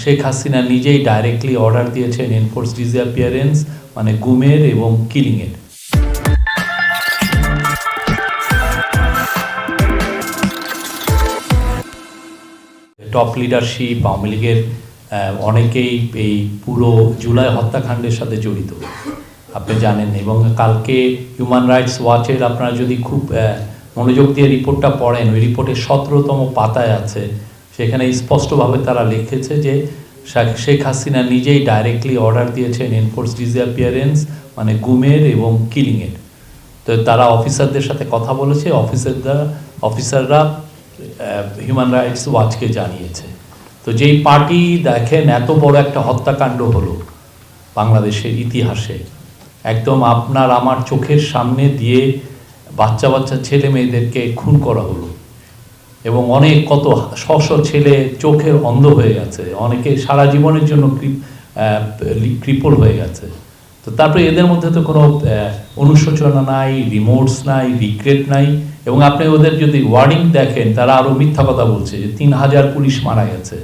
শেখ হাসিনা নিজেই directly order দিয়েছেন enforce disappearance মানে গুমের এবং কিলিংয়ের। টপ লিডারশিপ আওয়ামী লীগের অনেকেই এই পুরো জুলাই হত্যাকাণ্ডের সাথে জড়িত আপনি জানেন, এবং কালকে হিউম্যান রাইটস ওয়াচের আপনারা যদি খুব মনোযোগ দিয়ে রিপোর্টটা পড়েন, ওই রিপোর্টের 17তম পাতায় আছে, সেখানে স্পষ্টভাবে তারা লিখেছে যে শেখ হাসিনা নিজেই ডাইরেক্টলি অর্ডার দিয়েছেন এনফোর্স ডিসঅ্যাপিয়ারেন্স মানে গুমের এবং কিলিংয়ের। তো তারা অফিসারদের সাথে কথা বলেছে, অফিসাররা হিউম্যান রাইটস ওয়াচকে জানিয়েছে। তো যেই পার্টি দেখেন এত বড় একটা হত্যাকাণ্ড হলো বাংলাদেশের ইতিহাসে, একদম আপনার আমার চোখের সামনে দিয়ে বাচ্চা বাচ্চা ছেলে মেয়েদেরকে খুন করা হলো, এবং অনেক কত শশ ছেলে চোখের অন্ধ হয়ে গেছে, অনেকে সারা জীবনের জন্য ক্রিপল হয়ে গেছে। তো তারপরে এদের মধ্যে তো কোনো অনুশোচনা নাই, রিমোর্স নাই, রিগ্রেট নাই, এবং আপনি ওদের যদি ওয়ার্ডিং দেখেন তারা আরও মিথ্যা কথা বলছে যে 3000 পুলিশ মারা গেছে।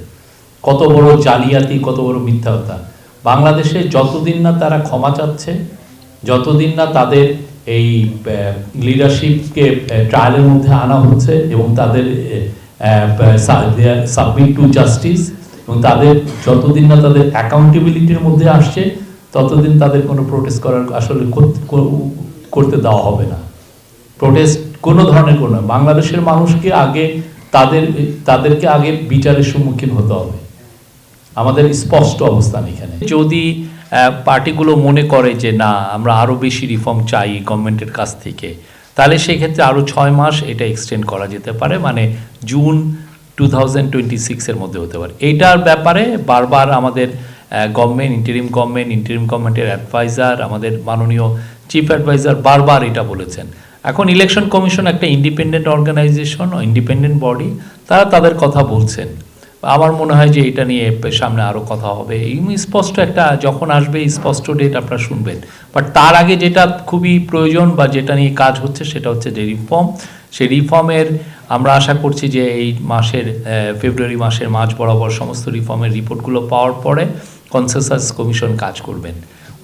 কত বড় জালিয়াতি, কত বড় মিথ্যা কথা। বাংলাদেশে যতদিন না তারা ক্ষমা চাচ্ছে, যতদিন না তাদের এই লিডারশিপকে ট্রায়ালের মধ্যে আনা হচ্ছে এবং তাদের সাবমিট টু জাস্টিস, এবং তাদের যতদিন না তাদের অ্যাকাউন্টেবিলিটির মধ্যে আসছে ততদিন তাদের কোনো প্রোটেস্ট করার আসলে করতে দেওয়া হবে না। প্রোটেস্ট কোনো ধরনের কোনো, বাংলাদেশের মানুষকে আগে তাদেরকে আগে বিচারের সম্মুখীন হতে হবে। আমাদের স্পষ্ট অবস্থান এখানে। যদি পার্টিগুলো মনে করে যে না আমরা আরও বেশি রিফর্ম চাই গভর্নমেন্টের কাছ থেকে, তাহলে সেক্ষেত্রে আরও 6 মাস এটা এক্সটেন্ড করা যেতে পারে, মানে জুন 2026-এর মধ্যে হতে পারে। এইটার ব্যাপারে বারবার আমাদের ইন্টারিম গভর্নমেন্টের অ্যাডভাইজার, আমাদের মাননীয় চিফ অ্যাডভাইজার বারবার এটা বলেছেন। এখন ইলেকশন কমিশন একটা ইন্ডিপেন্ডেন্ট অর্গানাইজেশন, ইন্ডিপেন্ডেন্ট বডি, তারা তাদের কথা বলছেন। আমার মনে হয় যে এটা নিয়ে সামনে আরও কথা হবে। এই স্পষ্ট একটা যখন আসবে স্পষ্ট ডেট আপনারা শুনবেন। বাট তার আগে যেটা খুবই প্রয়োজন বা যেটা নিয়ে কাজ হচ্ছে সেটা হচ্ছে যে রিফর্ম। সেই রিফর্মের আমরা আশা করছি যে এই মাসের ফেব্রুয়ারি মাসের মাঝ বরাবর সমস্ত রিফর্মের রিপোর্টগুলো পাওয়ার পরে কনসেনসাস কমিশন কাজ করবেন।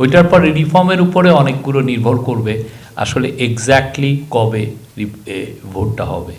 ওইটার পরে রিফর্মের উপরে অনেকগুলো নির্ভর করবে আসলে এক্স্যাক্টলি কবে ভোটটা হবে।